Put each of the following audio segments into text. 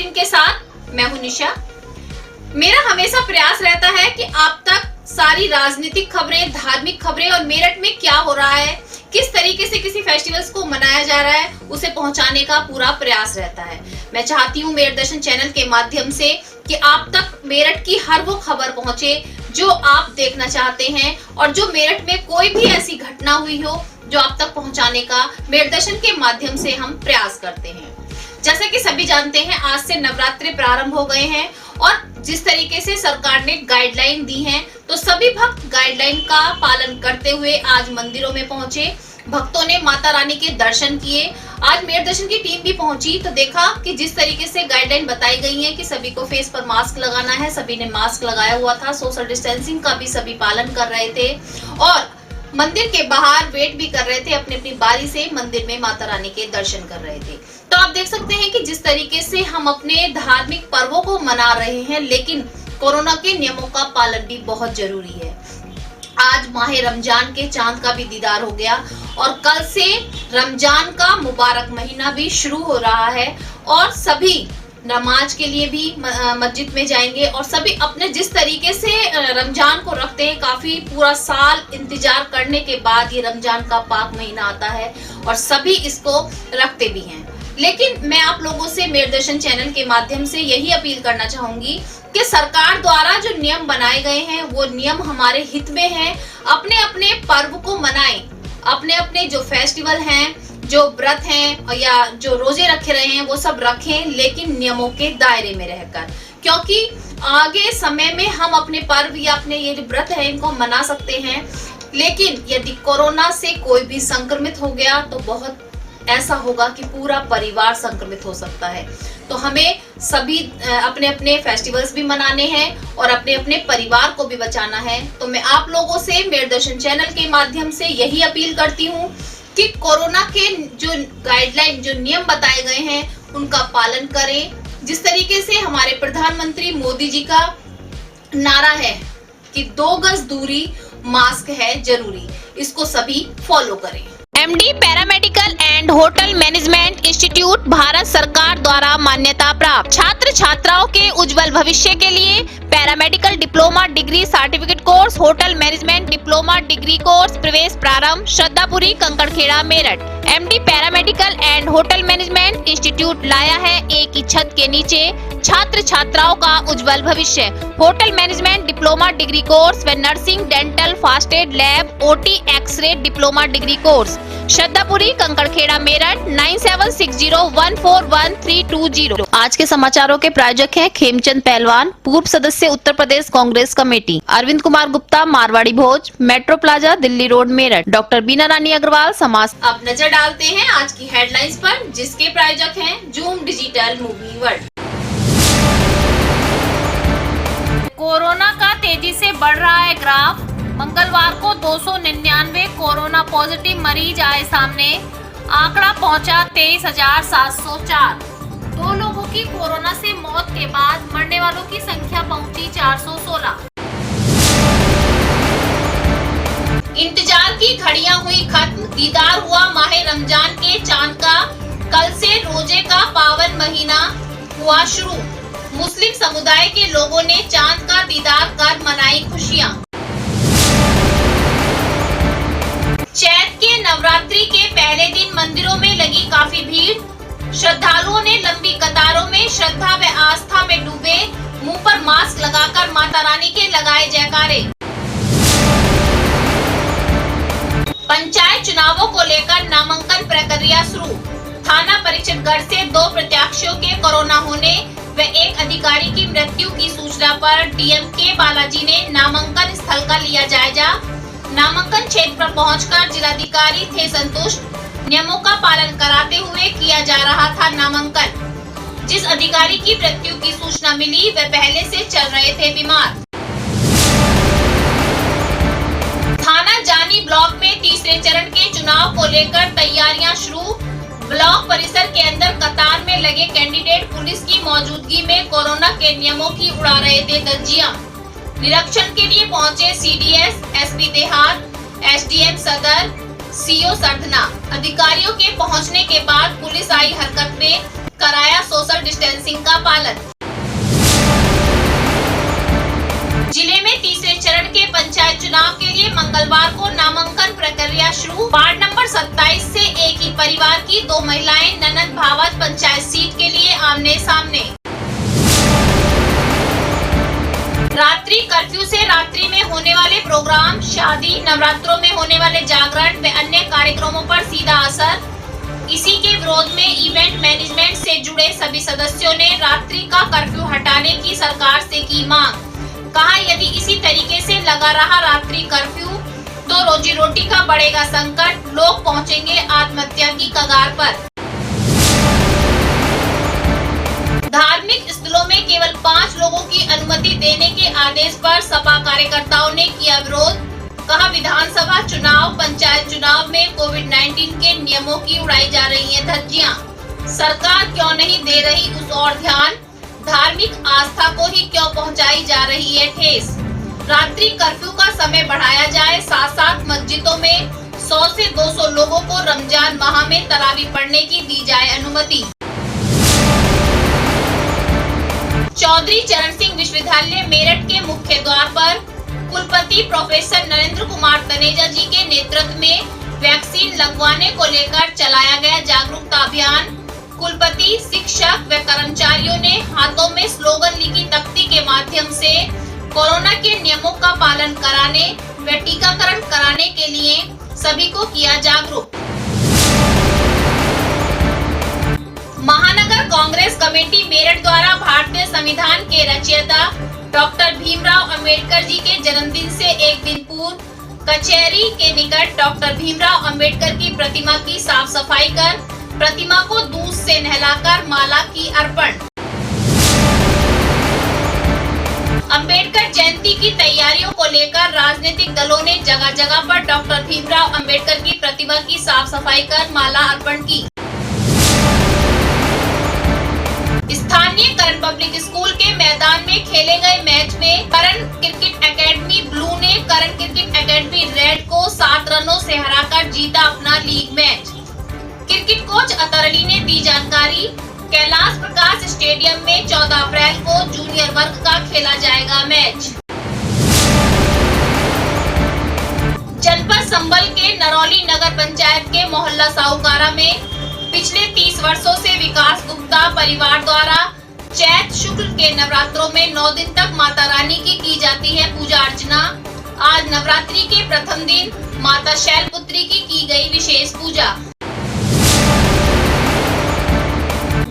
Bulletin के साथ मैं हूं निशा। मेरा हमेशा प्रयास रहता है कि आप तक सारी राजनीतिक खबरें, धार्मिक खबरें और मेरठ में क्या हो रहा है, किस तरीके से किसी फेस्टिवल्स को मनाया जा रहा है, उसे पहुंचाने का पूरा प्रयास रहता है। मैं चाहती हूं मेरठ दर्शन चैनल के माध्यम से कि आप तक मेरठ की हर वो खबर पहुंचे जो आप देखना चाहते हैं और जो मेरठ में कोई भी ऐसी घटना हुई हो जो आप तक पहुंचाने का मेरठ दर्शन के माध्यम से हम प्रयास करते हैं। जैसा कि सभी जानते हैं, आज से नवरात्रि प्रारंभ हो गए हैं और जिस तरीके से सरकार ने गाइडलाइन दी है तो सभी भक्त गाइडलाइन का पालन करते हुए आज मंदिरों में पहुंचे। भक्तों ने माता रानी के दर्शन किए। आज मेरठ दर्शन की टीम भी पहुंची तो देखा कि जिस तरीके से गाइडलाइन बताई गई है कि सभी को फेस पर मास्क लगाना है, सभी ने मास्क लगाया हुआ था, सोशल डिस्टेंसिंग का भी सभी पालन कर रहे थे और मंदिर के बाहर वेट भी कर रहे थे, अपनी अपनी बारी से मंदिर में माता रानी के दर्शन कर रहे थे। तो आप देख सकते हैं कि जिस तरीके से हम अपने धार्मिक पर्वों को मना रहे हैं, लेकिन कोरोना के नियमों का पालन भी बहुत जरूरी है। आज माह रमजान के चांद का भी दीदार हो गया और कल से रमजान का मुबारक महीना भी शुरू हो रहा है और सभी नमाज के लिए भी मस्जिद में जाएंगे और सभी अपने जिस तरीके से रमजान को रखते हैं, काफी पूरा साल इंतजार करने के बाद ये रमजान का पाक महीना आता है और सभी इसको रखते भी हैं। लेकिन मैं आप लोगों से मेरठ दर्शन चैनल के माध्यम से यही अपील करना चाहूंगी कि सरकार द्वारा जो नियम बनाए गए हैं वो नियम हमारे हित में हैं। अपने अपने पर्व को मनाएं, अपने अपने जो फेस्टिवल हैं, जो व्रत हैं या जो रोजे रखे रहे हैं वो सब रखें, लेकिन नियमों के दायरे में रहकर, क्योंकि आगे समय में हम अपने पर्व या अपने ये जो व्रत है इनको मना सकते हैं। लेकिन यदि कोरोना से कोई भी संक्रमित हो गया तो बहुत ऐसा होगा कि पूरा परिवार संक्रमित हो सकता है। तो हमें सभी अपने अपने फेस्टिवल्स भी मनाने हैं और अपने अपने परिवार को भी बचाना है। तो मैं आप लोगों से मेरठ दर्शन चैनल के माध्यम से यही अपील करती हूँ कि कोरोना के जो गाइडलाइन, जो नियम बताए गए हैं उनका पालन करें। जिस तरीके से हमारे प्रधानमंत्री मोदी जी का नारा है कि 2 गज दूरी, मास्क है जरूरी, इसको सभी फॉलो करें। MD paramedical and hotel management institute Bharat सरकार द्वारा मान्यता प्राप्त। छात्र छात्राओं के उज्जवल भविष्य के लिए paramedical diploma degree certificate course, hotel management diploma degree course प्रवेश प्रारंभ। Shraddhapuri, Kankarkhera, Meerut. MD paramedical and hotel management institute लाया है एक ही छत के नीचे छात्र छात्राओं का उज्जवल भविष्य। Hotel management diploma degree course व nursing, dental, first aid, lab, OT, x ray diploma degree course. Shraddhapuri, Kankarkhera, Meerut. 9760141320। आज के समाचारों के प्रायोजक हैं खेमचंद पहलवान, पूर्व सदस्य Uttar Pradesh Congress committee. Arvind Kumar Gupta, Marwari Bhoj, metro plaza, Delhi road, Meerut. Doctor Bina Rani Agrawal, समाज। अब नजर डालते हैं आज की हेडलाइंस पर, जिसके प्रायोजक हैं zoom digital movie world. Corona का तेजी से बढ़ रहा है ग्राफ। मंगलवार को 299 कोरोना पॉजिटिव मरीज आए सामने। आंकड़ा पहुंचा 23,704। 2 लोगों की कोरोना से मौत के बाद मरने वालों की संख्या पहुंची 416। इंतजार की घड़ियां हुई खत्म, दीदार हुआ माह रमजान के चांद का। कल से रोजे का पावन महीना हुआ शुरू। मुस्लिम समुदाय के लोगों ने चांद का दीदार कर मनाई खुशियां। चैत के नवरात्रि के पहले दिन मंदिरों में लगी काफी भीड़। श्रद्धालुओं ने लंबी कतारों में श्रद्धा व आस्था में डूबे, मुंह पर मास्क लगाकर माता रानी के लगाए जयकारे। पंचायत चुनावों को लेकर नामांकन प्रक्रिया शुरू। थाना परिषदगढ़ से 2 प्रत्याशियों के कोरोना होने व एक अधिकारी की मृत्यु की सूचना पर डीएम के बालाजी ने नामांकन स्थल का लिया जायजा। नामांकन क्षेत्र पर पहुंचकर जिलाधिकारी थे संतुष्ट। नियमों का पालन कराते हुए किया जा रहा था नामांकन। जिस अधिकारी की मृत्यु की सूचना मिली वह पहले से चल रहे थे बीमार। थाना जानी ब्लॉक में तीसरे चरण के चुनाव को लेकर तैयारियां शुरू। ब्लॉक परिसर के अंदर कतार में लगे कैंडिडेट पुलिस की मौजूदगी में कोरोना के नियमों की उड़ा रहे थे धज्जियां। निरीक्षण के लिए पहुंचे सीडीएस, एसपी देहात, एसडीएम सदर, सीओ सरधना। अधिकारियों के पहुंचने के बाद पुलिस आई हरकत में। कराया सोशल डिस्टेंसिंग का पालन। जिले में तीसरे चरण के पंचायत चुनाव के लिए मंगलवार को नामांकन प्रक्रिया शुरू। वार्ड नंबर 27 से एक ही परिवार की 2 महिलाएं ननद भावज पंचायत सीट के लिए आमने सामने। रात्रि कर्फ्यू से रात्रि में होने वाले प्रोग्राम, शादी, नवरात्रों में होने वाले जागरण व अन्य कार्यक्रमों पर सीधा असर। इसी के विरोध में इवेंट मैनेजमेंट से जुड़े सभी सदस्यों ने रात्रि का कर्फ्यू हटाने की सरकार से की मांग। कहा, यदि इसी तरीके से लगा रहा रात्रि कर्फ्यू तो रोजी रोटी का बढ़ेगा संकट, लोग पहुंचेंगे आत्महत्या की कगार पर। धार्मिक स्थलों में केवल 5 लोगों की अनुमति देने के आदेश पर सपा कार्यकर्ताओं ने किया विरोध। कहा, विधानसभा चुनाव, पंचायत चुनाव में कोविड-19 के नियमों की उड़ाई जा रही है धज्जियां। सरकार क्यों नहीं दे रही उस ओर ध्यान, धार्मिक आस्था को ही क्यों पहुंचाई जा रही है ठेस। रात्रि कर्फ्यू का समय बढ़ाया जाए, साथ साथ मस्जिदों में 100 से 200 लोगों को रमजान माह में तरावी पढ़ने की दी जाए अनुमति। चौधरी चरण सिंह विश्वविद्यालय मेरठ के मुख्य द्वार पर कुलपति प्रोफेसर नरेंद्र कुमार तनेजा जी के नेतृत्व में वैक्सीन लगवाने को लेकर चलाया गया जागरूकता अभियान। कुलपति, शिक्षक व कर्मचारियों ने हाथों में स्लोगन लिखी तख्ती के माध्यम से कोरोना के नियमों का पालन कराने व टीकाकरण कराने के लिए सभी को किया जागरूक। महानगर कांग्रेस कमेटी मेरठ द्वारा भारतीय संविधान के रचयिता डॉक्टर भीमराव अंबेडकर जी के जन्मदिन से एक दिन पूर्व कचहरी के निकट डॉक्टर भीमराव अंबेडकर की प्रतिमा की साफ सफाई कर प्रतिमा को दूध से नहलाकर माला की अर्पण। अंबेडकर जयंती की तैयारियों को लेकर राजनीतिक दलों ने जगह जगह पर डॉक्टर भीमराव अंबेडकर की प्रतिमा की साफ सफाई कर माला अर्पण की। स्थानीय करण पब्लिक स्कूल के मैदान में खेले गए मैच में करण क्रिकेट एकेडमी ब्लू ने करण क्रिकेट एकेडमी रेड को 7 रनों से हराकर जीता अपना लीग मैच। क्रिकेट कोच अतरली ने दी जानकारी। कैलाश प्रकाश स्टेडियम में 14 अप्रैल को जूनियर वर्ग का खेला जाएगा मैच। जनपद संबल के नरौली नगर पंचायत के मोहल्ला साहूकारा में पिछले 30 वर्षों से विकास गुप्ता परिवार द्वारा चैत शुक्ल के नवरात्रों में 9 दिन तक माता रानी की जाती है पूजा अर्चना। आज नवरात्रि के प्रथम दिन माता शैलपुत्री की गई विशेष पूजा।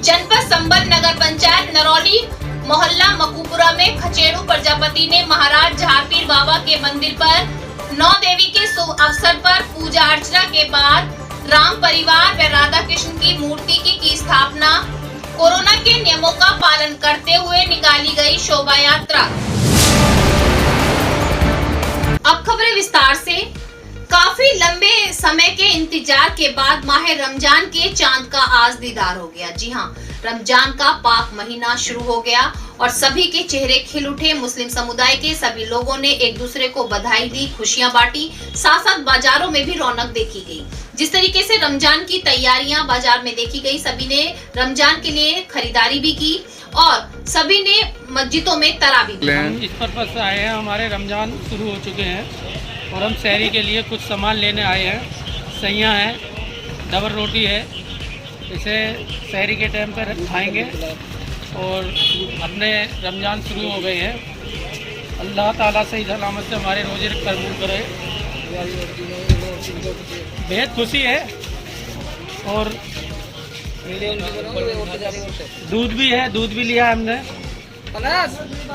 जनपद संबल नगर पंचायत नरौली मोहल्ला मकूपुरा में खचेड़ू प्रजापति ने महाराज झारपीर बाबा के मंदिर पर 9 देवी के शुभ अवसर पर पूजा अर्चना के बाद राम परिवार व राधा कृष्ण की मूर्ति की स्थापना। कोरोना के नियमों का पालन करते हुए निकाली गई शोभा यात्रा। अब खबरें विस्तार से। काफी लंबे समय के इंतजार के बाद माह रमजान के चांद का आज दीदार हो गया। जी हाँ, रमजान का पाक महीना शुरू हो गया और सभी के चेहरे खिल उठे। मुस्लिम समुदाय के सभी लोगों ने एक दूसरे को बधाई दी, खुशियां बांटी, साथ साथ बाजारों में भी रौनक देखी गई। जिस तरीके से रमजान की तैयारियां बाजार में देखी गई, सभी ने रमजान के लिए खरीदारी भी की और सभी ने मस्जिदों में तरावी भी। हम इस पर्पज से आए हैं, हमारे रमजान शुरू हो चुके हैं और हम शहरी के लिए कुछ सामान लेने आए हैं। सैयाँ हैं, डबल रोटी है, इसे शहरी के टाइम पर खाएंगे और अपने रमजान शुरू हो गए हैं। अल्लाह ताला सही सलामत से हमारे रोजे कबूल करे। बेहद खुशी है और दूध भी है, दूध भी लिया हमने,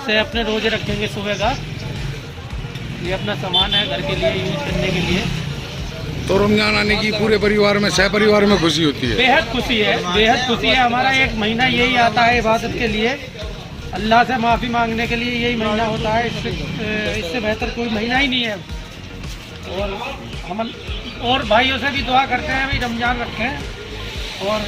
से अपने रोजे रखेंगे सुबह का। ये अपना सामान है घर के लिए यूज करने के लिए। तो रमजान आने की पूरे परिवार में, सह परिवार में खुशी होती है। बेहद खुशी है, बेहद खुशी है। हमारा एक महीना यही आता है इबादत के लिए, अल्लाह से माफ़ी मांगने के लिए यही महीना होता है। इससे बेहतर कोई महीना ही नहीं है। और हम और भाइयों से भी दुआ करते हैं भाई रमजान रखें और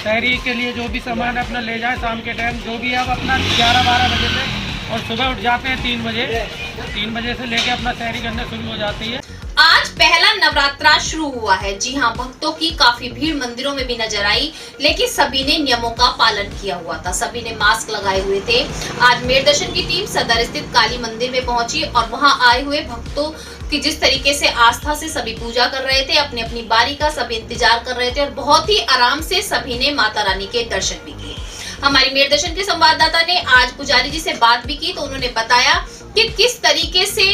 शहरी के लिए जो भी सामान है अपना ले जाए। शाम के टाइम जो भी है अब अपना 11-12 बजे से और सुबह उठ जाते हैं 3 बजे से लेके अपना शहरी करना शुरू हो जाती है। आज पहला नवरात्रा शुरू हुआ है। जी हां, भक्तों की काफी भीड़ मंदिरों में भी नजर आई, लेकिन सभी ने नियमों का पालन किया हुआ था, सभी ने मास्क लगाए हुए थे। आज मेर दर्शन की टीम सदर स्थित काली मंदिर में पहुंची और वहां आए हुए भक्तों कि जिस तरीके से आस्था से सभी पूजा कर रहे थे, अपनी अपनी बारी का सभी इंतजार कर रहे थे और बहुत ही आराम से सभी ने माता रानी के दर्शन भी किए। हमारी मेर दर्शन के संवाददाता ने आज पुजारी जी से बात भी की तो उन्होंने बताया कि किस तरीके से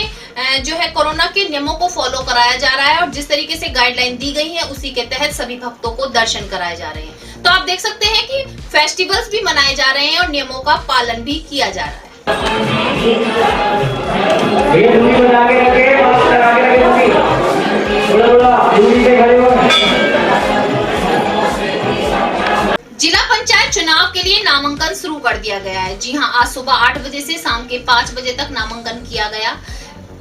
जो है कोरोना के नियमों को फॉलो कराया जा रहा है और जिस तरीके से गाइडलाइन दी गई है उसी के तहत सभी भक्तों को दर्शन कराए जा रहे हैं। तो आप देख सकते हैं कि फेस्टिवल्स भी मनाए जा रहे हैं और नियमों का पालन भी किया जा रहा है। जिला पंचायत चुनाव के लिए नामांकन शुरू कर दिया गया है। जी हां, आज सुबह 8 बजे से शाम के 5 बजे तक नामांकन किया गया।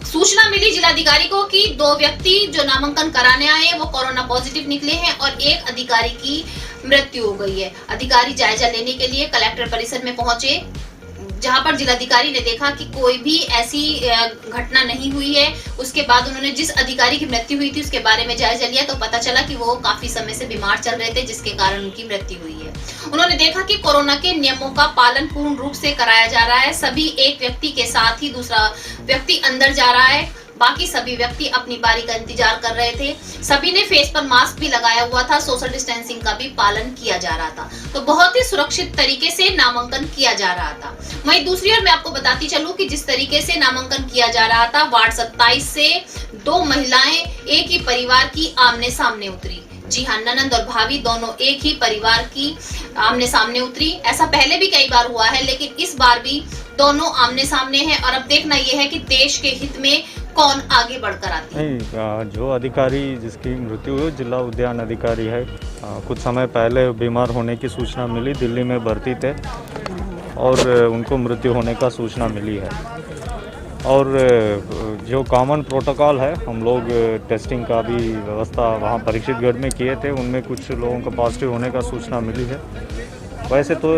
सूचना मिली जिलाधिकारी को कि 2 व्यक्ति जो नामांकन कराने आए हैं वो कोरोना पॉजिटिव निकले हैं और एक अधिकारी की मृत्यु हो गई है। अधिकारी जायजा लेने के लिए कलेक्टर परिसर में पहुंचे, जहां पर जिलाधिकारी ने देखा कि कोई भी ऐसी घटना नहीं हुई है। उसके बाद उन्होंने जिस अधिकारी की मृत्यु हुई थी उसके बारे में जायजा लिया तो पता चला कि वो काफी समय से बीमार चल रहे थे, जिसके कारण उनकी मृत्यु हुई है। उन्होंने देखा कि कोरोना के नियमों का पालन पूर्ण रूप से कराया जा रहा है। सभी एक व्यक्ति के साथ ही दूसरा व्यक्ति अंदर जा रहा है, बाकी सभी व्यक्ति अपनी बारी का इंतजार कर रहे थे। सभी ने फेस पर मास्क भी लगाया हुआ था, सोशल डिस्टेंसिंग का भी पालन किया जा रहा था। तो बहुत ही सुरक्षित तरीके से नामांकन किया जा रहा था। वहीं दूसरी ओर मैं आपको बताती चलूं कि जिस तरीके से नामांकन किया जा रहा था, वार्ड 27 से 2 महिलाएं एक ही परिवार की आमने सामने उतरी। जी हाँ, ननंद और भाभी दोनों एक ही परिवार की आमने सामने उतरी। ऐसा पहले भी कई बार हुआ है, लेकिन इस बार भी दोनों आमने सामने हैं और अब देखना यह है कि देश के हित में कौन आगे बढ़कर आती है। नहीं, जो अधिकारी जिसकी मृत्यु हुई जिला उद्यान अधिकारी है। कुछ समय पहले बीमार होने की सूचना मिली, दिल्ली में भर्ती थे और उनको मृत्यु होने का सूचना मिली है। और जो कॉमन प्रोटोकॉल है, हम लोग टेस्टिंग का भी व्यवस्था वहाँ परीक्षितगढ़ में किए थे, उनमें कुछ लोगों को पॉजिटिव होने का सूचना मिली है। वैसे तो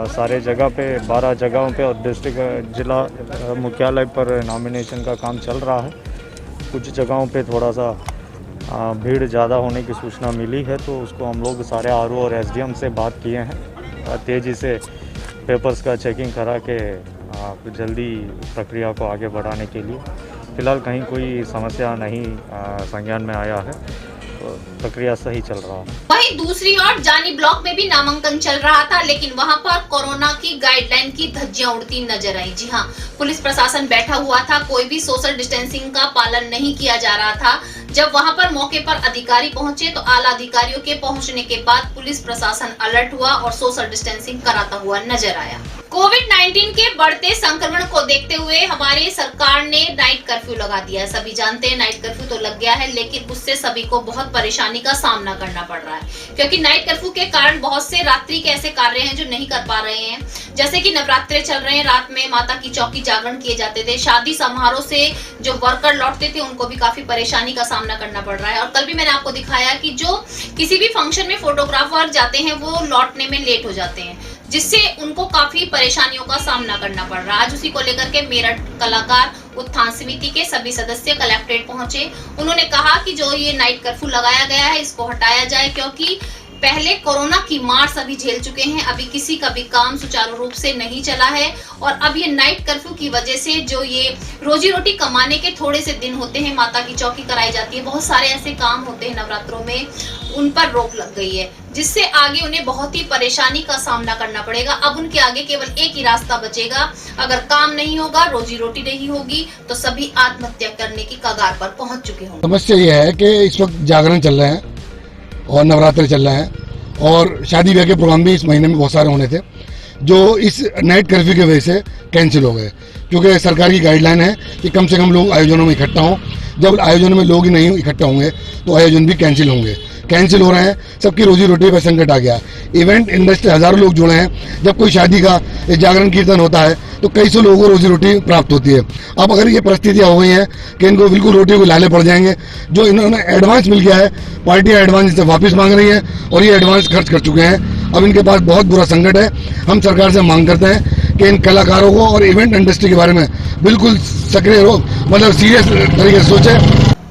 सारे जगह पे 12 जगहों पे और डिस्ट्रिक्ट जिला मुख्यालय पर नॉमिनेशन का काम चल रहा है। कुछ जगहों पे थोड़ा सा भीड़ ज़्यादा होने की सूचना मिली है, तो उसको हम लोग सारे आरओ और एसडीएम से बात किए हैं तेज़ी से पेपर्स का चेकिंग करा के जल्दी प्रक्रिया को आगे बढ़ाने के लिए। फ़िलहाल कहीं कोई समस्या नहीं संज्ञान में आया है, प्रक्रिया सही चल रहा है। वहीं दूसरी ओर जानी ब्लॉक में भी नामांकन चल रहा था, लेकिन वहां पर कोरोना की गाइडलाइन की धज्जियां उड़ती नजर आई। जी हां, पुलिस प्रशासन बैठा हुआ था, कोई भी सोशल डिस्टेंसिंग का पालन नहीं किया जा रहा था। जब वहां पर मौके पर अधिकारी पहुंचे तो आला अधिकारियों के पहुंचने के बाद पुलिस प्रशासन अलर्ट हुआ और सोशल डिस्टेंसिंग कराता हुआ नजर आया। कोविड-19 के बढ़ते संक्रमण को देखते हुए हमारी सरकार ने नाइट कर्फ्यू लगा दिया है। सभी जानते हैं नाइट कर्फ्यू तो लग गया है, लेकिन उससे सभी को बहुत परेशानी का सामना करना पड़ रहा है, क्योंकि नाइट कर्फ्यू के कारण बहुत से रात्रि के ऐसे कार्य हैं जो नहीं कर पा रहे हैं। जैसे कि नवरात्रे चल रहे हैं, रात में माता की चौकी जागरण किए जाते थे। शादी समारोह से जो वर्कर लौटते थे उनको भी काफी परेशानी का सामना करना पड़ रहा है। और कल भी मैंने आपको दिखाया कि जो किसी भी फंक्शन में फोटोग्राफर जाते हैं वो लौटने में लेट हो जाते हैं, जिससे उनको काफी परेशानियों का सामना करना पड़ रहा है। आज उसी को लेकर के मेरठ कलाकार उत्थान समिति के सभी सदस्य कलेक्ट्रेट पहुंचे। उन्होंने कहा कि जो ये नाइट कर्फ्यू लगाया गया है इसको हटाया जाए, क्योंकि पहले कोरोना की मार सभी झेल चुके हैं, अभी किसी का भी काम सुचारू रूप से नहीं चला है। और अब ये नाइट कर्फ्यू की वजह से जो ये रोजी रोटी कमाने के थोड़े से दिन होते हैं, माता की चौकी कराई जाती है, बहुत सारे ऐसे काम होते हैं नवरात्रों में, उन पर रोक लग गई है, जिससे आगे उन्हें बहुत ही परेशानी का सामना करना पड़ेगा। अब उनके आगे केवल एक ही रास्ता बचेगा, अगर काम नहीं होगा, रोजी रोटी नहीं होगी, तो सभी आत्महत्या करने की कगार पर पहुंच चुके होंगे। समस्या ये है कि इस वक्त जागरण चल रहे हैं और नवरात्रि चल रहे हैं और शादी ब्याह के प्रोग्राम भी इस महीने में बहुत सारे होने थे, जो इस नाइट कर्फ्यू की वजह से कैंसिल हो गए, क्योंकि सरकार की गाइडलाइन है कि कम से कम लोग आयोजनों में इकट्ठा हों। जब आयोजनों में लोग ही नहीं इकट्ठा होंगे तो आयोजन भी कैंसिल होंगे। कैंसिल हो रहे हैं, सबकी रोजी रोटी पर संकट आ गया। इवेंट इंडस्ट्री हजारों लोग जुड़े हैं, जब कोई शादी का जागरण कीर्तन होता है तो कई सौ लोगों को रोजी रोटी प्राप्त होती है। अब अगर ये परिस्थितियां हो गई हैं कि इनको बिल्कुल रोटी को लाले पड़ जाएंगे, जो इन्होंने एडवांस मिल गया है, पार्टियां एडवांस से वापस मांग रही हैं और ये एडवांस खर्च कर चुके हैं। अब इनके पास बहुत बुरा संकट है। हम सरकार से मांग करते हैं कि इन कलाकारों को और इवेंट इंडस्ट्री के बारे में बिल्कुल सक्रिय मतलब सीरियस तरीके से सोचे।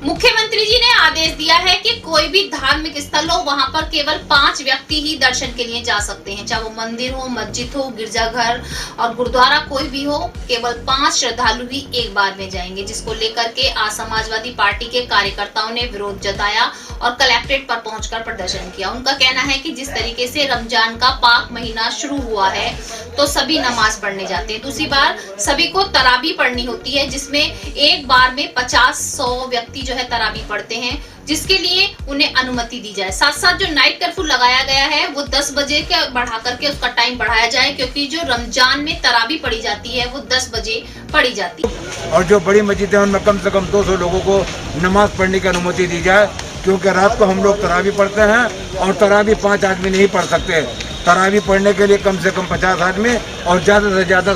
मुख्यमंत्री जी ने आदेश दिया है कि कोई भी धार्मिक स्थल हो वहां पर केवल 5 व्यक्ति ही दर्शन के लिए जा सकते हैं, चाहे वो मंदिर हो, मस्जिद हो, गिरजाघर और गुरुद्वारा कोई भी हो, केवल 5 श्रद्धालु ही एक बार में जाएंगे, जिसको लेकर के आज समाजवादी पार्टी के कार्यकर्ताओं ने विरोध जताया और कलेक्ट्रेट पर पहुंचकर प्रदर्शन किया। उनका कहना है कि जिस तरीके से रमजान का पाक महीना शुरू हुआ है तो सभी नमाज पढ़ने जाते हैं, दूसरी बार सभी को तरावी पढ़नी होती है, जिसमें एक बार में 50-100 व्यक्ति जो है तरावी पढ़ते हैं, जिसके लिए उन्हें अनुमति दी जाए। साथ साथ जो नाइट कर्फ्यू लगाया गया है वो 10 बजे के बढ़ा करके उसका टाइम बढ़ाया जाए, क्योंकि जो रमजान में तरावी पढ़ी जाती है वो 10 बजे पढ़ी जाती है। और जो बड़ी मस्जिद है उनमें कम से कम 200 लोगों को नमाज पढ़ने की अनुमति दी जाए, क्योंकि रात को हम लोग तरावी पढ़ते हैं और तरावी 5 आदमी नहीं पढ़ सकते। तरावी पढ़ने के लिए कम से कम 50 आदमी और ज़्यादा से ज़्यादा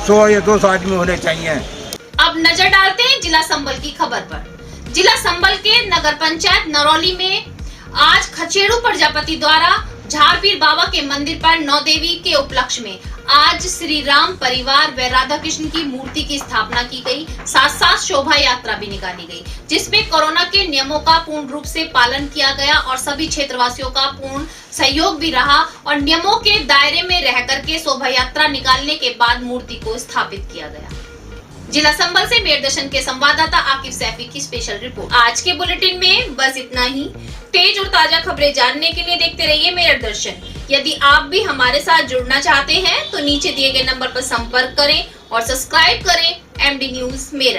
100 या 200 आदमी होने चाहिए। अब नजर डालते हैं जिला संबल की खबर पर। जिला संबल के नगर पंचायत नरौली में आज खचेड़ू प्रजापति द्वारा झारपीर बाबा के मंदिर पर नौदेवी के उपलक्ष्य में आज श्री राम परिवार व राधा कृष्ण की मूर्ति की स्थापना की गई। साथ साथ शोभा यात्रा भी निकाली गई, जिसमें कोरोना के नियमों का पूर्ण रूप से पालन किया गया और सभी क्षेत्रवासियों का पूर्ण सहयोग भी रहा और नियमों के दायरे में रह करके शोभा यात्रा निकालने के बाद मूर्ति को स्थापित किया गया। जिला संबल से मेयर दर्शन के संवाददाता आकिब सैफी की स्पेशल रिपोर्ट। आज के बुलेटिन में बस इतना ही। तेज और ताजा खबरें जानने के लिए देखते रहिए मेयर दर्शन। यदि आप भी हमारे साथ जुड़ना चाहते हैं तो नीचे दिए गए नंबर पर संपर्क करें और सब्सक्राइब करें MD न्यूज मेरठ।